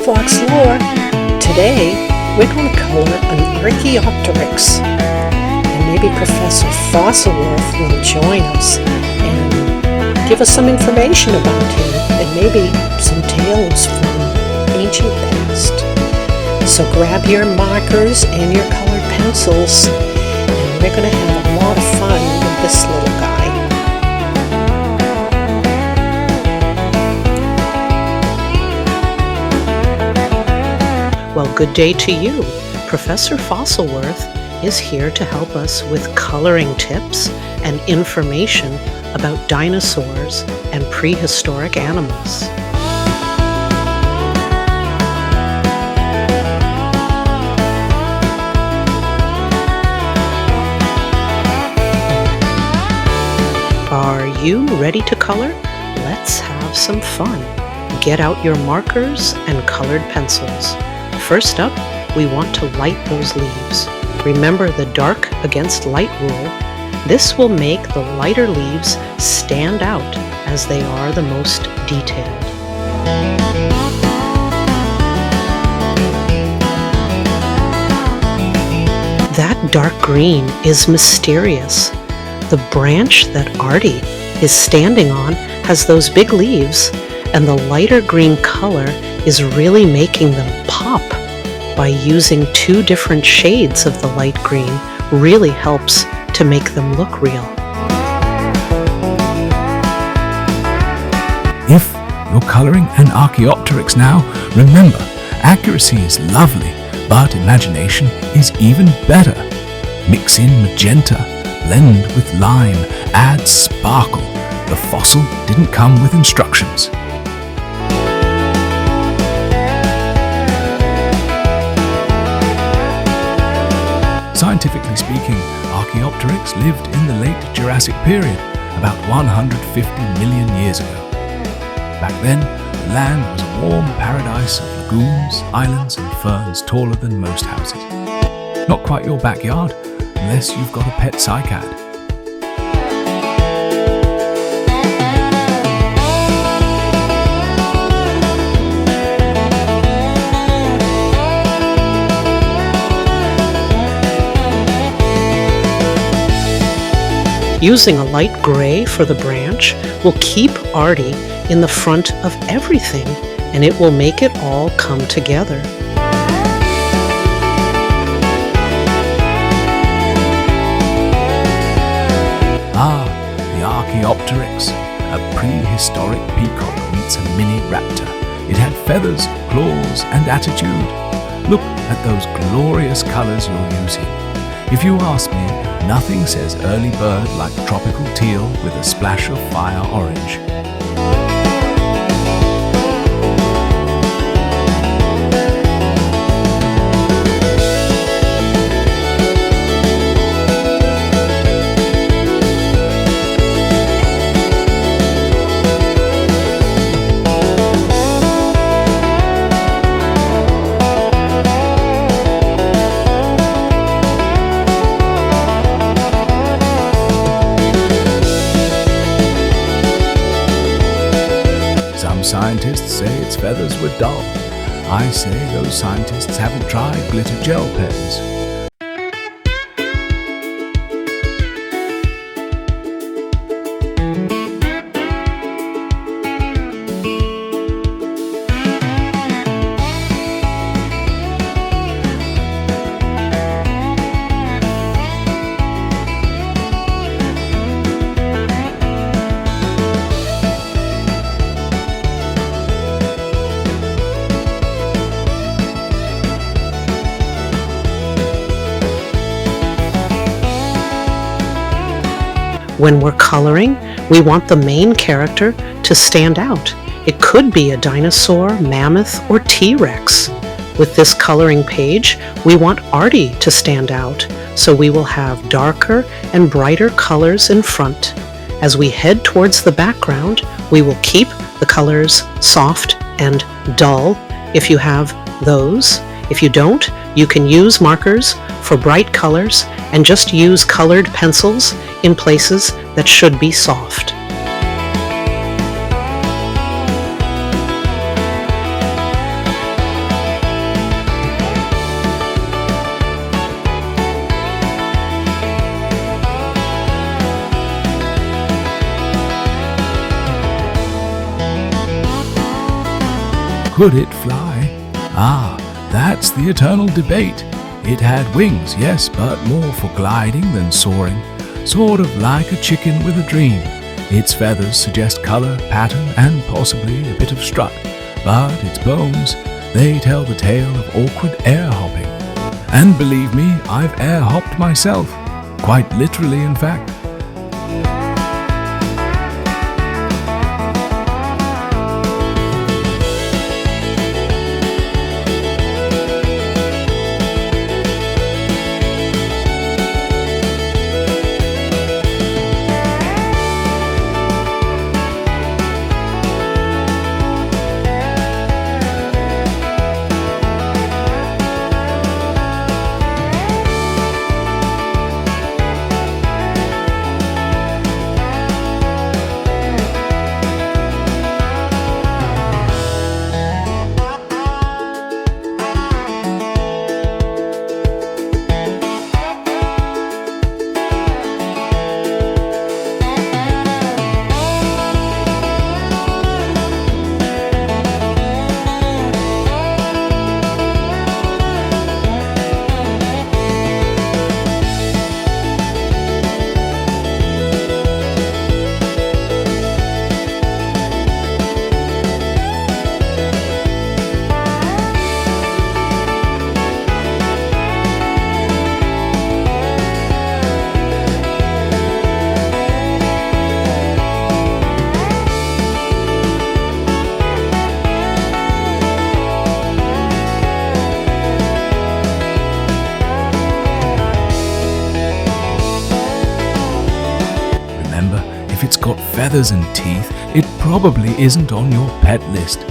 Fox Lore. Today, we're going to color an Archaeopteryx. And maybe Professor Fossleworth will join us and give us some information about him and maybe some tales from ancient past. So grab your markers and your colored pencils, and we're going to have a lot of fun with this little guy. Well, good day to you. Professor Fossleworth is here to help us with coloring tips and information about dinosaurs and prehistoric animals. Are you ready to color? Let's have some fun. Get out your markers and colored pencils. First up, we want to light those leaves. Remember the dark against light rule. This will make the lighter leaves stand out as they are the most detailed. That dark green is mysterious. The branch that Artie is standing on has those big leaves, and the lighter green color is really making them pop. By using two different shades of the light green really helps to make them look real. If you're coloring an Archaeopteryx now, remember, accuracy is lovely, but imagination is even better. Mix in magenta, blend with lime, add sparkle. The fossil didn't come with instructions. Scientifically speaking, Archaeopteryx lived in the late Jurassic period, about 150 million years ago. Back then, the land was a warm paradise of lagoons, islands and ferns taller than most houses. Not quite your backyard, unless you've got a pet cycad. Using a light gray for the branch will keep Artie in the front of everything, and it will make it all come together. The Archaeopteryx, a prehistoric peacock meets a mini raptor. It had feathers, claws, and attitude. Look at those glorious colors you're using. If you ask me, nothing says early bird like tropical teal with a splash of fire orange. Scientists say its feathers were dull. I say those scientists haven't tried glitter gel pens. When we're coloring, we want the main character to stand out. It could be a dinosaur, mammoth, or T-Rex. With this coloring page, we want Artie to stand out, so we will have darker and brighter colors in front. As we head towards the background, we will keep the colors soft and dull if you have those. If you don't, you can use markers for bright colors and just use colored pencils in places that should be soft. could it fly? Ah, that's the eternal debate. It had wings, yes, but more for gliding than soaring, sort of like a chicken with a dream. Its feathers suggest color, pattern, and possibly a bit of strut, but its bones, they tell the tale of awkward air hopping. And believe me, I've air hopped myself, quite literally in fact. If it's got feathers and teeth, it probably isn't on your pet list.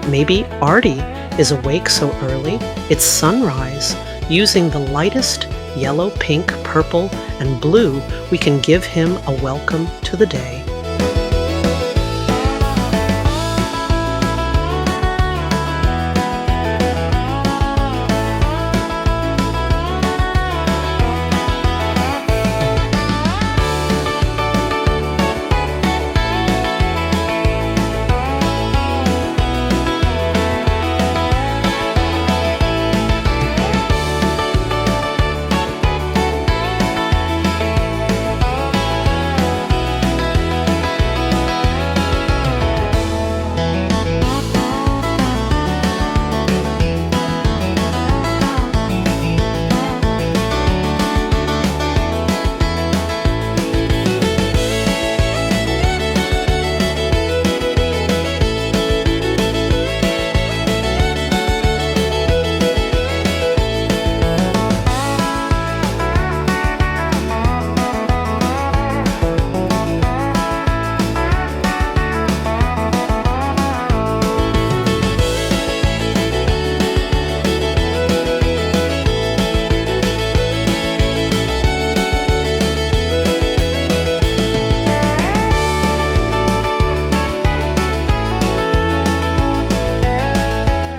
Maybe Artie is awake so early it's sunrise. Using the lightest yellow, pink, purple, and blue, we can give him a welcome to the day.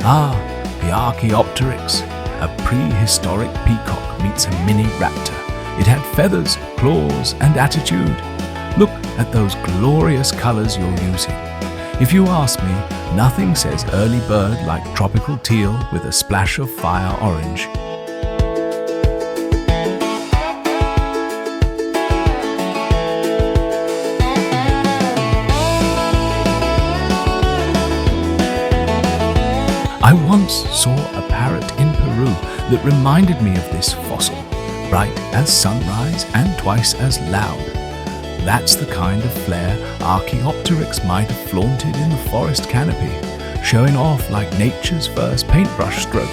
Ah, the Archaeopteryx, a prehistoric peacock meets a mini raptor. It had feathers, claws, and attitude. Look at those glorious colors you're using. If you ask me, nothing says early bird like tropical teal with a splash of fire orange. I once saw a parrot in Peru that reminded me of this fossil, bright as sunrise and twice as loud. That's the kind of flair Archaeopteryx might have flaunted in the forest canopy, showing off like nature's first paintbrush stroke.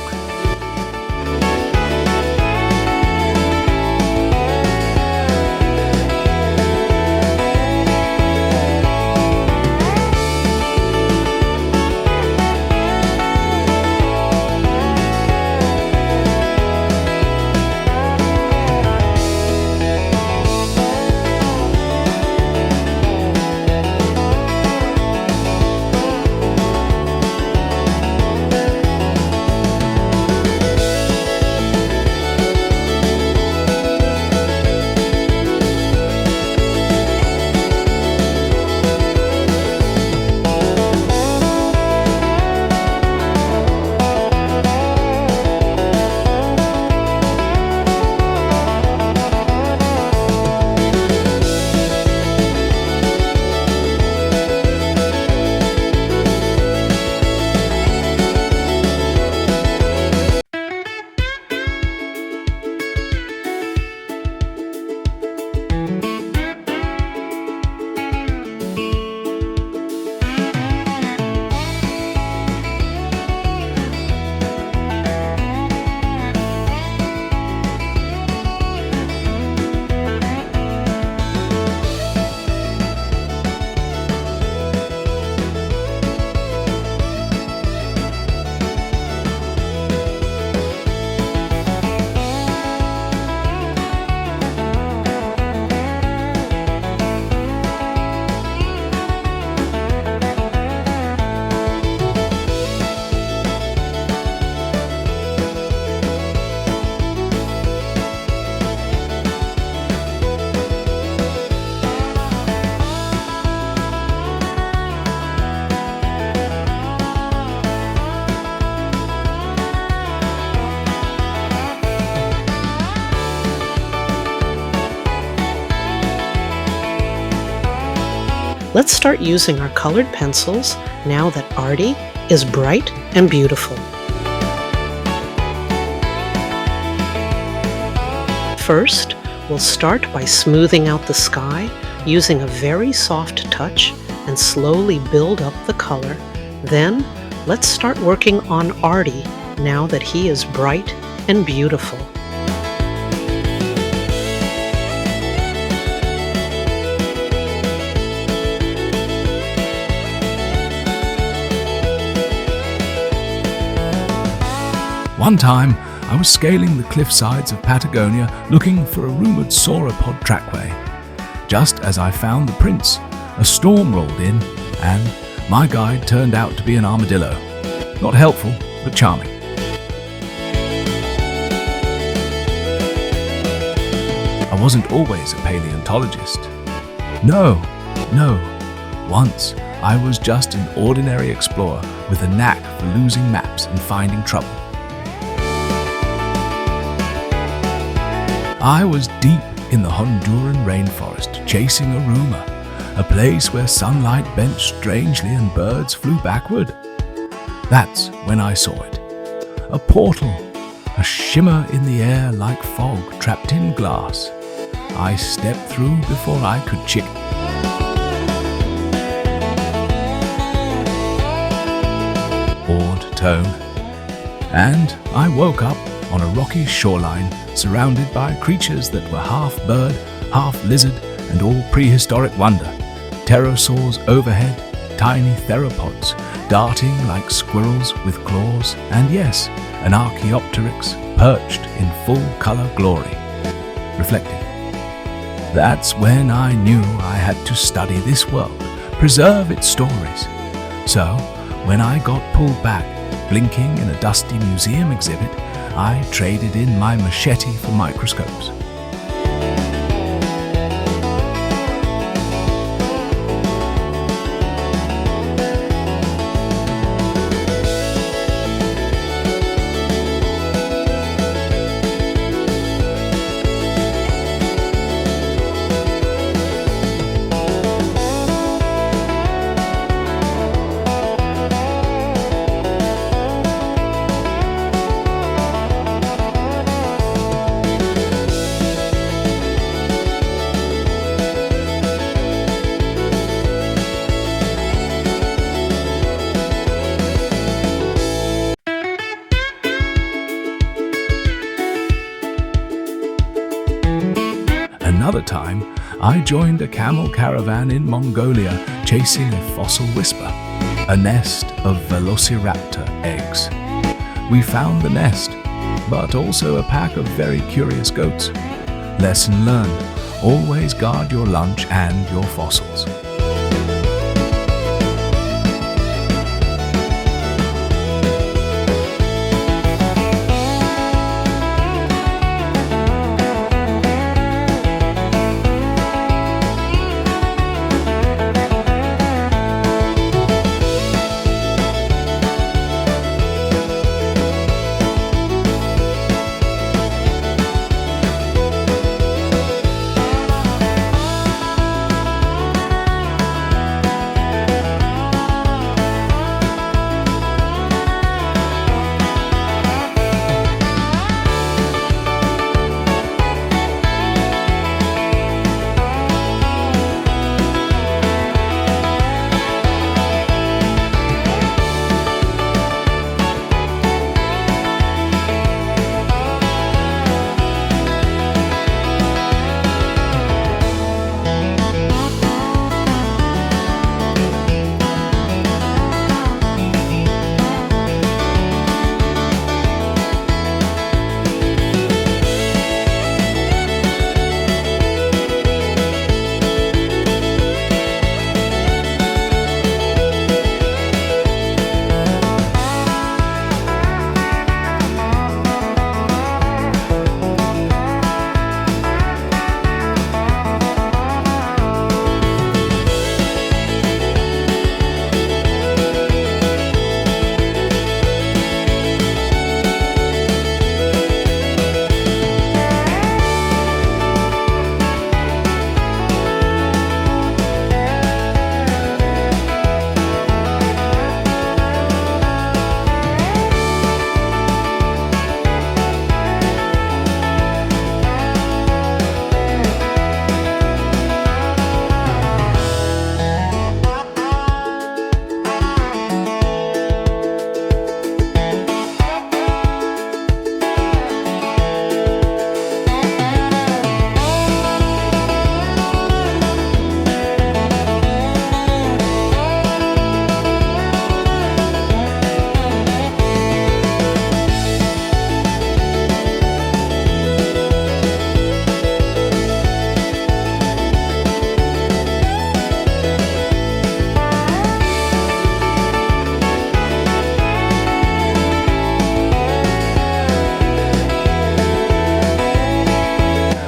Let's start using our colored pencils now that Artie is bright and beautiful. First, we'll start by smoothing out the sky using a very soft touch and slowly build up the color. Then, let's start working on Artie now that he is bright and beautiful. One time, I was scaling the cliff sides of Patagonia looking for a rumored sauropod trackway. Just as I found the prints, a storm rolled in, and my guide turned out to be an armadillo. Not helpful, but charming. I wasn't always a paleontologist. No. Once, I was just an ordinary explorer with a knack for losing maps and finding trouble. I was deep in the Honduran rainforest chasing a rumor, a place where sunlight bent strangely and birds flew backward. That's when I saw it. A portal, a shimmer in the air like fog trapped in glass. I stepped through before I could chicken. Awed tone. And I woke up on a rocky shoreline surrounded by creatures that were half bird, half lizard, and all prehistoric wonder. Pterosaurs overhead, tiny theropods, darting like squirrels with claws, and yes, an Archaeopteryx perched in full color glory. Reflecting. That's when I knew I had to study this world, preserve its stories. So, when I got pulled back, blinking in a dusty museum exhibit, I traded in my machete for microscopes. time, I joined a camel caravan in Mongolia chasing a fossil whisper, a nest of velociraptor eggs. We found the nest, but also a pack of very curious goats. Lesson learned: always guard your lunch and your fossils.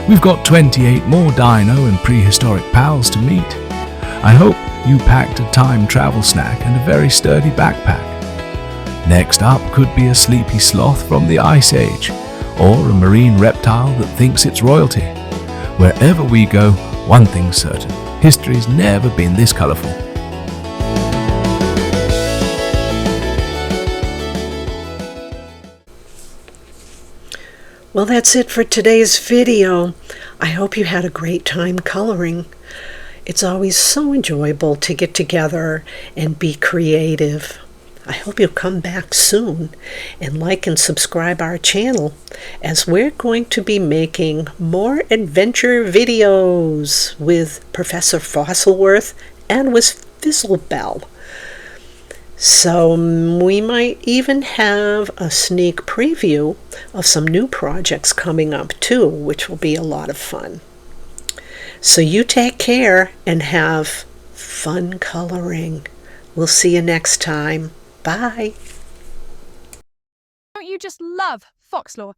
We've got 28 more dino and prehistoric pals to meet. I hope you packed a time travel snack and a very sturdy backpack. Next up could be a sleepy sloth from the Ice Age, or a marine reptile that thinks it's royalty. Wherever we go, one thing's certain: history's never been this colourful. Well, that's it for today's video. I hope you had a great time coloring. It's always so enjoyable to get together and be creative. I hope you'll come back soon and like and subscribe our channel, as we're going to be making more adventure videos with Professor Fossilworth and with Fizzlebell. So we might even have a sneak preview of some new projects coming up too, which will be a lot of fun. So you take care and have fun coloring. We'll see you next time. Bye. Don't you just love fox lore?